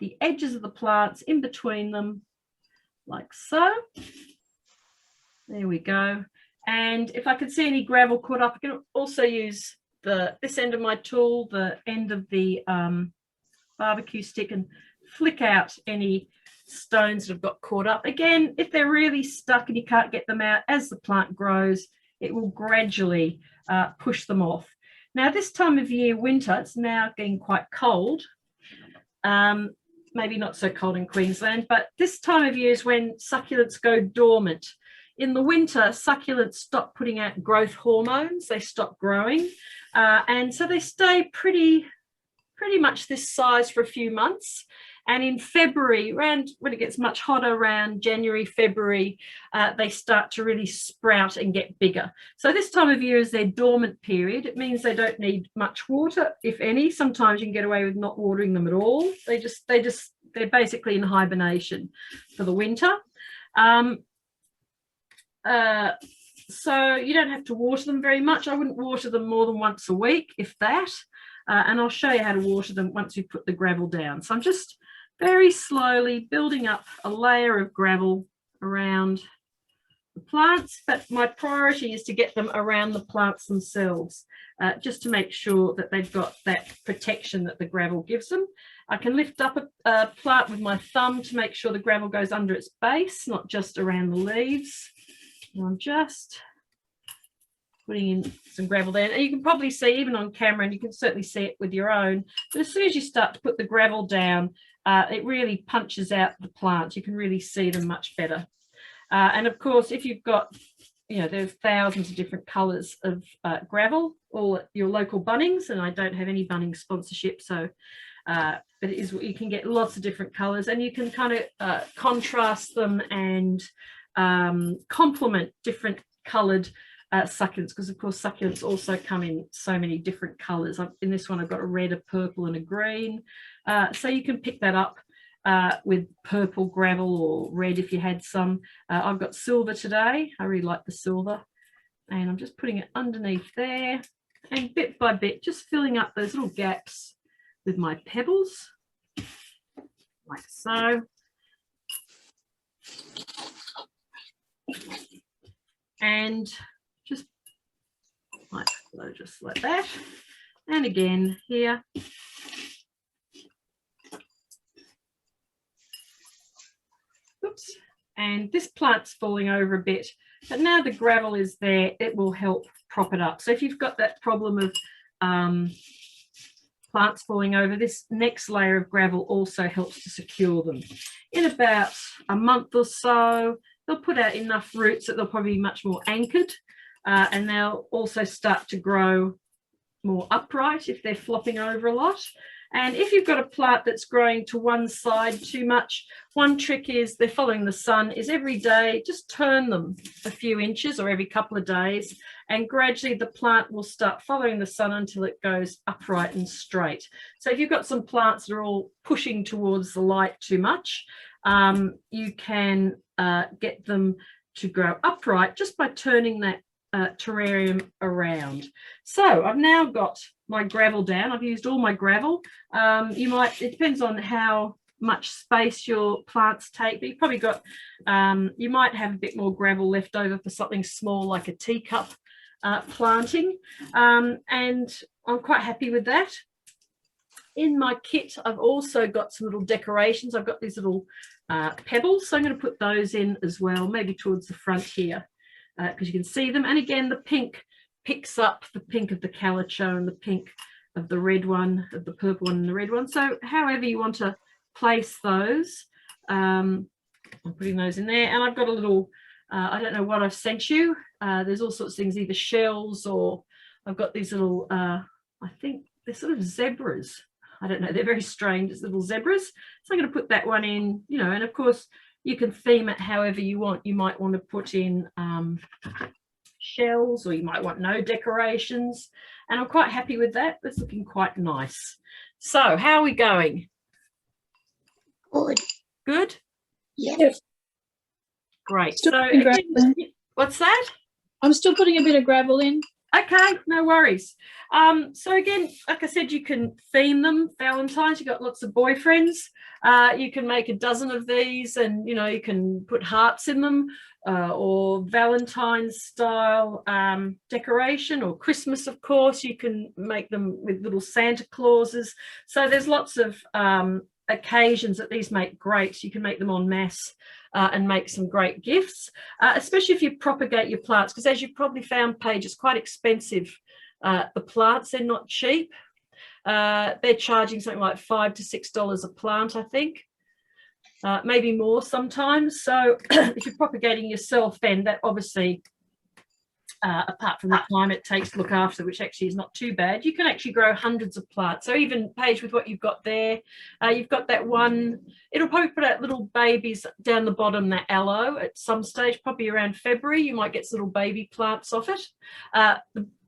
the edges of the plants, in between them, like so. There we go. And if I could see any gravel caught up, I can also use this end of my tool, the end of the barbecue stick, and flick out any stones that have got caught up. Again, if they're really stuck and you can't get them out, as the plant grows, it will gradually push them off. Now, this time of year, winter, it's now getting quite cold. Maybe not so cold in Queensland, but this time of year is when succulents go dormant. In the winter, succulents stop putting out growth hormones. They stop growing. And so they stay pretty much this size for a few months. And in February, around when it gets much hotter, around January, February, they start to really sprout and get bigger. So this time of year is their dormant period. It means they don't need much water, if any. Sometimes you can get away with not watering them at all. They're basically in hibernation for the winter. So you don't have to water them very much. I wouldn't water them more than once a week, if that. And I'll show you how to water them once we put the gravel down. So I'm just very slowly building up a layer of gravel around the plants, but my priority is to get them around the plants themselves, just to make sure that they've got that protection that the gravel gives them. I can lift up a plant with my thumb to make sure the gravel goes under its base, not just around the leaves. And I'm just putting in some gravel there. And you can probably see, even on camera, and you can certainly see it with your own, but as soon as you start to put the gravel down, it really punches out the plants. You can really see them much better. And of course, if you've got, there's thousands of different colours of gravel, all at your local Bunnings, and I don't have any Bunnings sponsorship, so but it is, you can get lots of different colours, and you can kind of contrast them and complement different coloured succulents, because of course succulents also come in so many different colours. In this one I've got a red, a purple and a green, so you can pick that up with purple gravel or red if you had some. I've got silver today. I really like the silver, and I'm just putting it underneath there, and bit by bit just filling up those little gaps with my pebbles, like so. And just like that. And again here. Oops. And this plant's falling over a bit, but now the gravel is there, it will help prop it up. So if you've got that problem of plants falling over, this next layer of gravel also helps to secure them. In about a month or so, they'll put out enough roots that they'll probably be much more anchored, and they'll also start to grow more upright if they're flopping over a lot. And if you've got a plant that's growing to one side too much, one trick is they're following the sun, is every day just turn them a few inches or every couple of days, and gradually the plant will start following the sun until it goes upright and straight. So if you've got some plants that are all pushing towards the light too much, you can get them to grow upright just by turning that terrarium around. So I've now got my gravel down. I've used all my gravel. It depends on how much space your plants take, but you've probably got, you might have a bit more gravel left over for something small like a teacup planting, and I'm quite happy with that. In my kit, I've also got some little decorations. I've got these little pebbles, so I'm going to put those in as well, maybe towards the front here, because you can see them. And again, the pink picks up the pink of the calicho and the pink of the red one, of the purple one and the red one. So however you want to place those, I'm putting those in there. And I've got a little, I don't know what I've sent you. There's all sorts of things, either shells, or I've got these little, I think they're sort of zebras. I don't know, they're very strange, it's little zebras. So I'm going to put that one in, you know, and of course you can theme it however you want. You might want to put in shells, or you might want no decorations. And I'm quite happy with that. It's looking quite nice. So how are we going? Good. Good? Yes. Great. Still So putting again, gravel in. what's that? I'm still putting a bit of gravel in. Okay, no worries. So again, like I said, you can theme them. Valentine's, you've got lots of boyfriends. You can make a dozen of these, and you know, you can put hearts in them, or Valentine's style decoration, or Christmas, of course. You can make them with little Santa Clauses. So there's lots of occasions that these make great. You can make them en masse and make some great gifts, especially if you propagate your plants, because as you've probably found, Paige, it's quite expensive. The plants, they're not cheap. They're charging something like $5 to $6 a plant, I think, maybe more sometimes. So if you're propagating yourself, then that obviously, apart from the time it takes to look after, which actually is not too bad, you can actually grow hundreds of plants. So even, Paige, with what you've got there, you've got that one, it'll probably put out little babies down the bottom, that aloe, at some stage, probably around February, you might get some little baby plants off it.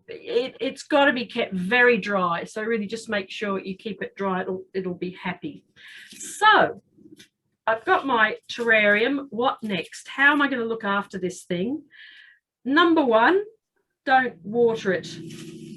It's got to be kept very dry, so really just make sure you keep it dry. It'll be happy. So I've got my terrarium. What next? How am I going to look after this thing? Number one, don't water it.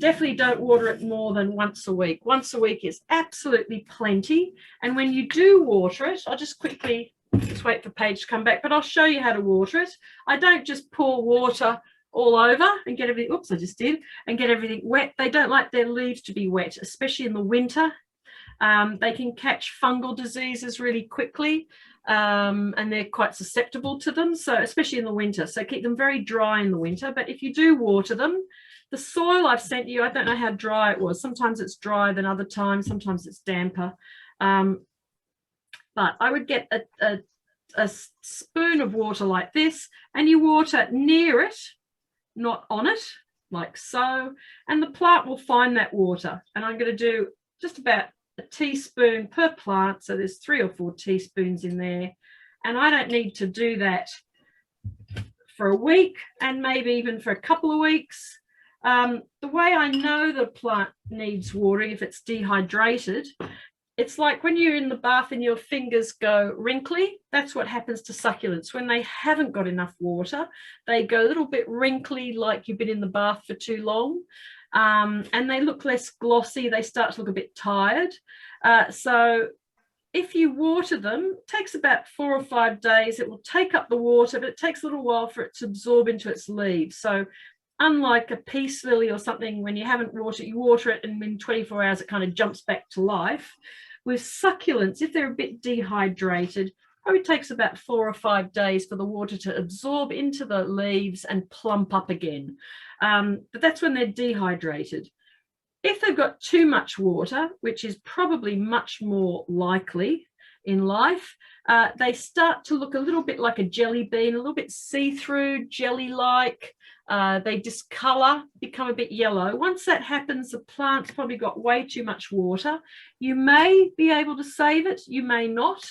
Definitely don't water it more than once a week. Once a week is absolutely plenty. And when you do water it, I'll just quickly just wait for Paige to come back, but I'll show you how to water it. I don't just pour water all over and get everything, oops, I just did, and get everything wet. They don't like their leaves to be wet, especially in the winter. They can catch fungal diseases really quickly, and they're quite susceptible to them, so especially in the winter. So keep them very dry in the winter. But if you do water them, the soil I've sent you, I don't know how dry it was. Sometimes it's drier than other times, sometimes it's damper. But I would get a spoon of water like this, and you water near it, not on it, like so, and the plant will find that water. And I'm going to do just about a teaspoon per plant, so there's 3 or 4 teaspoons in there, and I don't need to do that for a week, and maybe even for a couple of weeks. The way I know the plant needs watering, if it's dehydrated, it's like when you're in the bath and your fingers go wrinkly. That's what happens to succulents. When they haven't got enough water, they go a little bit wrinkly, like you've been in the bath for too long. And they look less glossy. They start to look a bit tired. So if you water them, it takes about 4 or 5 days. It will take up the water, but it takes a little while for it to absorb into its leaves. So unlike a peace lily or something, when you haven't watered, you water it and in 24 hours it kind of jumps back to life. With succulents, if they're a bit dehydrated, probably takes about 4 or 5 days for the water to absorb into the leaves and plump up again. But that's when they're dehydrated. If they've got too much water, which is probably much more likely in life, they start to look a little bit like a jelly bean, a little bit see-through, jelly-like. They discolor, become a bit yellow. Once that happens, the plant's probably got way too much water. You may be able to save it, you may not.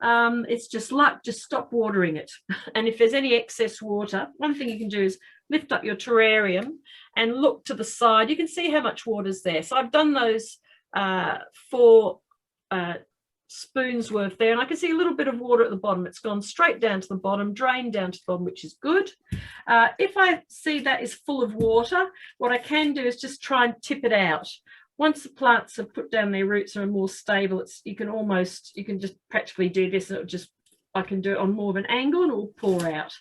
It's just luck. Just stop watering it. And if there's any excess water, one thing you can do is lift up your terrarium and look to the side. You can see how much water's there. So I've done those 4 spoons worth there, and I can see a little bit of water at the bottom. It's gone straight down to the bottom, drained down to the bottom, which is good. If I see that is full of water, what I can do is just try and tip it out. Once the plants have put down their roots and are more stable, you can just practically do this. I can do it on more of an angle and it will pour out.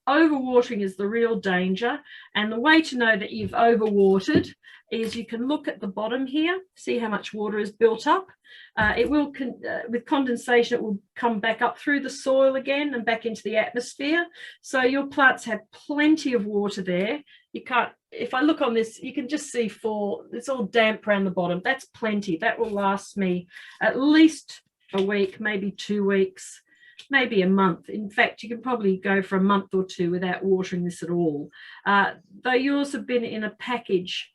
Overwatering is the real danger, and the way to know that you've overwatered is you can look at the bottom here, see how much water is built up. It will, with condensation, it will come back up through the soil again and back into the atmosphere. So your plants have plenty of water there. You can't, if I look on this, you can just see it's all damp around the bottom. That's plenty. That will last me at least a week, maybe 2 weeks, maybe a month. In fact, you can probably go for a month or 2 without watering this at all. Though yours have been in a package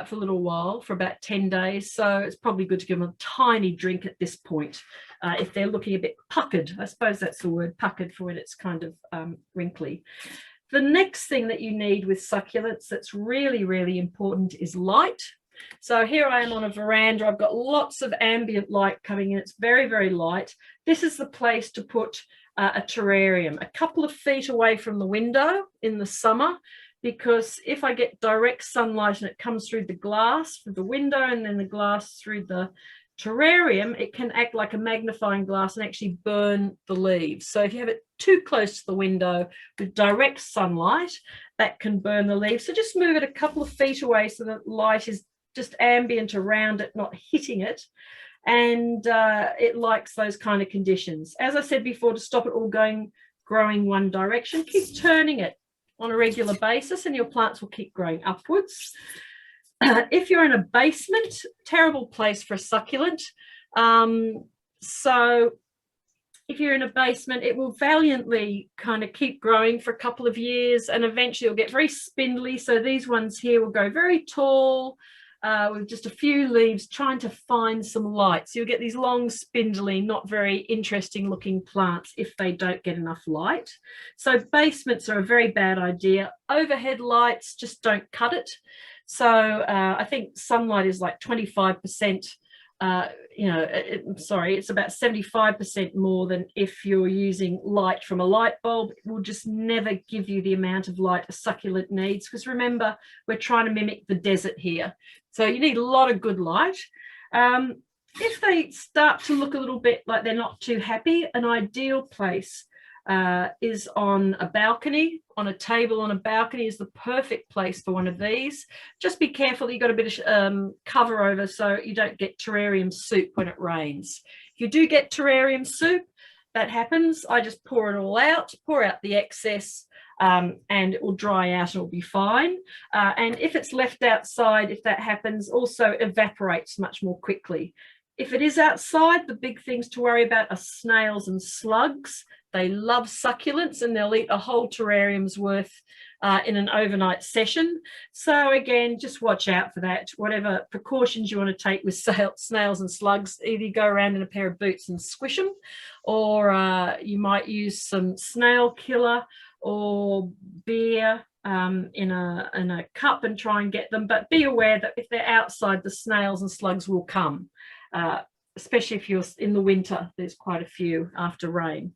for a little while, for about 10 days, so it's probably good to give them a tiny drink at this point if they're looking a bit puckered. I suppose that's the word, puckered, for when it's kind of wrinkly. The next thing that you need with succulents that's really, really important is light. So here I am on a veranda. I've got lots of ambient light coming in. It's very, very light. This is the place to put a terrarium, a couple of feet away from the window in the summer, because if I get direct sunlight and it comes through the glass through the window and then the glass through the terrarium, it can act like a magnifying glass and actually burn the leaves. So if you have it too close to the window with direct sunlight, that can burn the leaves. So just move it a couple of feet away so that light is just ambient around it, not hitting it. And it likes those kind of conditions. As I said before, to stop it all growing one direction, keep turning it on a regular basis and your plants will keep growing upwards. If you're in a basement, terrible place for a succulent. So if you're in a basement, it will valiantly kind of keep growing for a couple of years and eventually it'll get very spindly. So these ones here will go very tall with just a few leaves trying to find some light. So you'll get these long, spindly, not very interesting looking plants if they don't get enough light. So basements are a very bad idea. Overhead lights, just don't cut it. So I think sunlight is like 25%, it's about 75% more than if you're using light from a light bulb. It will just never give you the amount of light a succulent needs, because remember, we're trying to mimic the desert here. So you need a lot of good light. If they start to look a little bit like they're not too happy, an ideal place is on a balcony. On a table on a balcony is the perfect place for one of these. Just be careful that you've got a bit of cover over so you don't get terrarium soup when it rains. If you do get terrarium soup, that happens, I just pour it all out, pour out the excess, and it will dry out and it'll be fine. And if it's left outside, if that happens, also evaporates much more quickly. If it is outside, the big things to worry about are snails and slugs. They love succulents and they'll eat a whole terrarium's worth in an overnight session. So again, just watch out for that. Whatever precautions you want to take with snails and slugs, either you go around in a pair of boots and squish them, or you might use some snail killer or beer in a cup and try and get them. But be aware that if they're outside, the snails and slugs will come. Especially if you're in the winter, there's quite a few after rain.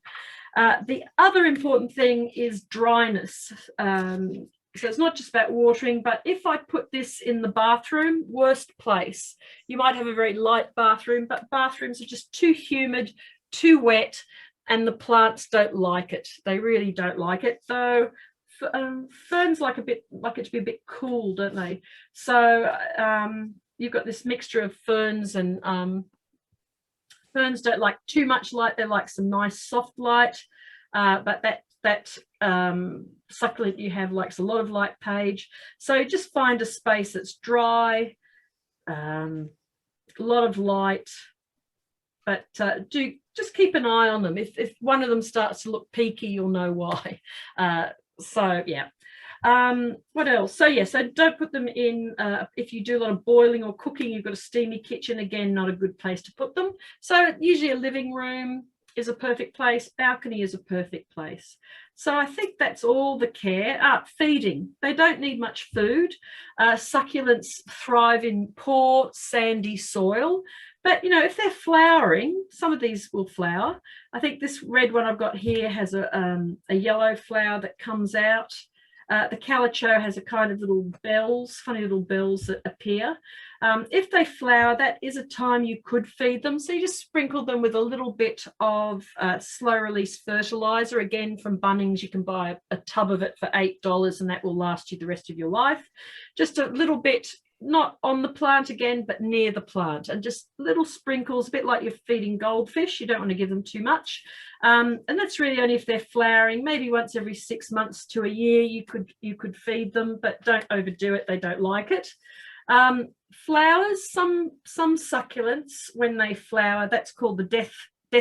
The other important thing is dryness. So it's not just about watering, but if I put this in the bathroom, worst place, you might have a very light bathroom, but bathrooms are just too humid, too wet, and the plants don't like it. They really don't like it. Though ferns like it to be a bit cool, don't they? So you've got this mixture of ferns and ferns don't like too much light. They like some nice soft light, but that succulent you have likes a lot of light, Paige. So just find a space that's dry, a lot of light, but do just keep an eye on them. If one of them starts to look peaky, you'll know why. So yeah. What else? So yeah, so don't put them in if you do a lot of boiling or cooking. You've got a steamy kitchen, again, not a good place to put them. So usually a living room is a perfect place, balcony is a perfect place. So I think that's all the care. Feeding, they don't need much food. Succulents thrive in poor sandy soil, but you know, if they're flowering, some of these will flower. I think this red one I've got here has a yellow flower that comes out. The Calichos has a kind of little bells, funny little bells that appear. If they flower, that is a time you could feed them. So you just sprinkle them with a little bit of slow release fertilizer. Again, from Bunnings, you can buy a tub of it for $8 and that will last you the rest of your life. Just a little bit, not on the plant again, but near the plant, and just little sprinkles, a bit like you're feeding goldfish. You don't want to give them too much. And that's really only if they're flowering. Maybe once every 6 months to a year you could feed them, but don't overdo it. They don't like it. Flowers, some succulents, when they flower, that's called the death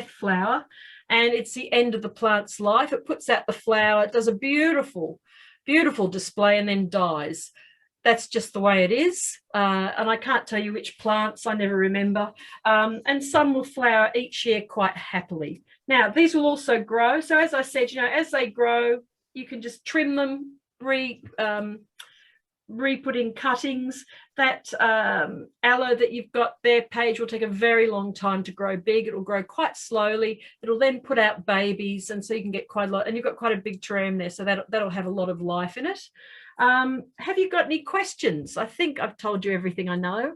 flower, and it's the end of the plant's life. It puts out the flower, it does a beautiful display and then dies. That's just the way it is. And I can't tell you which plants, I never remember. And some will flower each year quite happily. Now, these will also grow. So as I said, you know, as they grow, you can just trim them, re-put in cuttings. That aloe that you've got there, Paige, will take a very long time to grow big. It will grow quite slowly. It'll then put out babies, and so you can get quite a lot. And you've got quite a big terrarium there, so that'll have a lot of life in it. Have you got any questions? I think I've told you everything I know.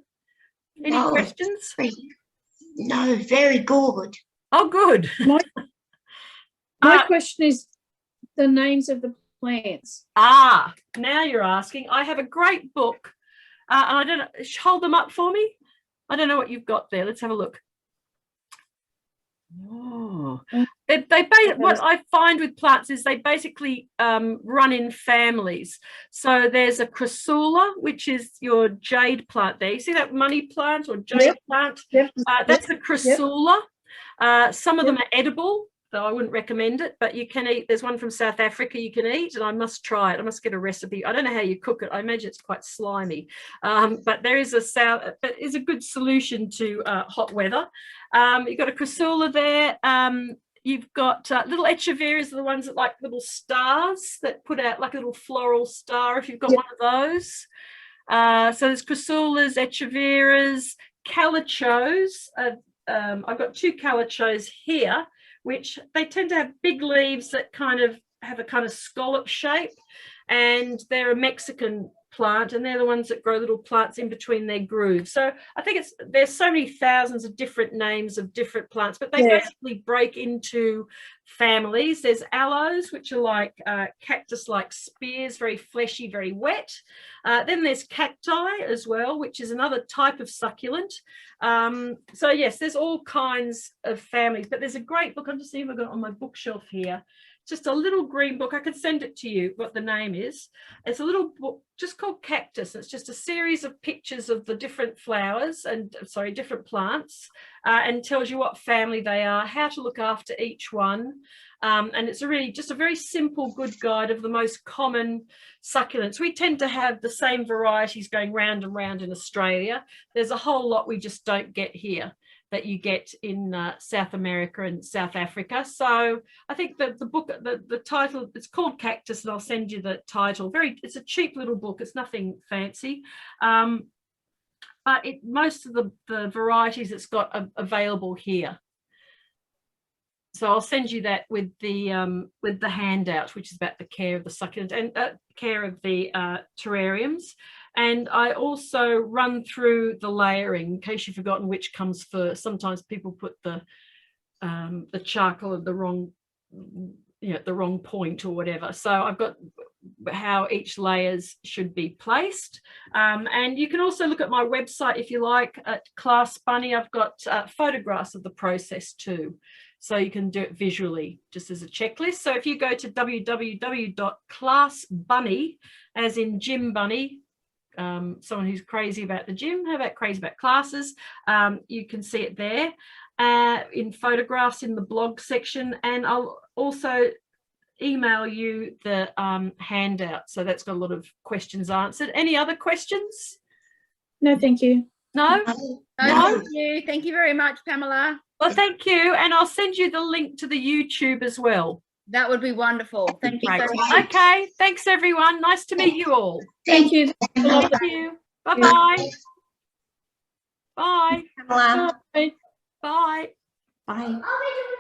Any questions? No, very good. Oh, good. My question is the names of the plants. Now you're asking. I have a great book. And I don't know, hold them up for me. I don't know what you've got there. Let's have a look. Oh, what I find with plants is they basically run in families. So there's a crassula, which is your jade plant there. You see that money plant or jade plant? That's a crassula. Some of them are edible, though I wouldn't recommend it, but you can eat. There's one from South Africa you can eat, and I must try it. I must get a recipe. I don't know how you cook it. I imagine it's quite slimy, but there is a good solution to hot weather. You've got a crassula there. You've got little echeveras, are the ones that like little stars that put out like a little floral star, if you've got one of those. So there's crassulas, echeveras, calichos. I've got two calichos here, which they tend to have big leaves that kind of have a kind of scallop shape, and they're a Mexican plant, and they're the ones that grow little plants in between their grooves. So I think there's so many thousands of different names of different plants, but they basically break into families. There's aloes, which are like cactus-like spears, very fleshy, very wet. Then there's cacti as well, which is another type of succulent. So yes, there's all kinds of families, but there's a great book. I'm just seeing if I've got it on my bookshelf here. Just a little green book. I could send it to you, what the name is. It's a little book just called Cactus. It's just a series of pictures of the different flowers and, different plants, and tells you what family they are, how to look after each one. And it's just a very simple, good guide of the most common succulents. We tend to have the same varieties going round and round in Australia. There's a whole lot we just don't get here that you get in South America and South Africa. So I think that the book, the title, it's called Cactus, and I'll send you the title. It's a cheap little book. It's nothing fancy. But most of the varieties it's got are available here. So I'll send you that with the handout, which is about the care of the succulent and care of the terrariums. And I also run through the layering in case you've forgotten which comes first. Sometimes people put the charcoal at the wrong point or whatever. So I've got how each layers should be placed. And you can also look at my website if you like at Class Bunny. I've got photographs of the process too. So you can do it visually just as a checklist. So if you go to www.classbunny, as in Gym Bunny, someone who's crazy about the gym, how about crazy about classes, you can see it there. in photographs in the blog section, and I'll also email you the handout. So that's got a lot of questions answered. Any other questions? No, thank you. No? No, thank you. Thank you very much, Pamela. Well, thank you. And I'll send you the link to the YouTube as well. That would be wonderful. Thank you Great. so much. Okay. Thanks, everyone. Nice to meet you all. Thank you. Thank you. Bye-bye. Bye. Pamela. Bye. Bye. Bye.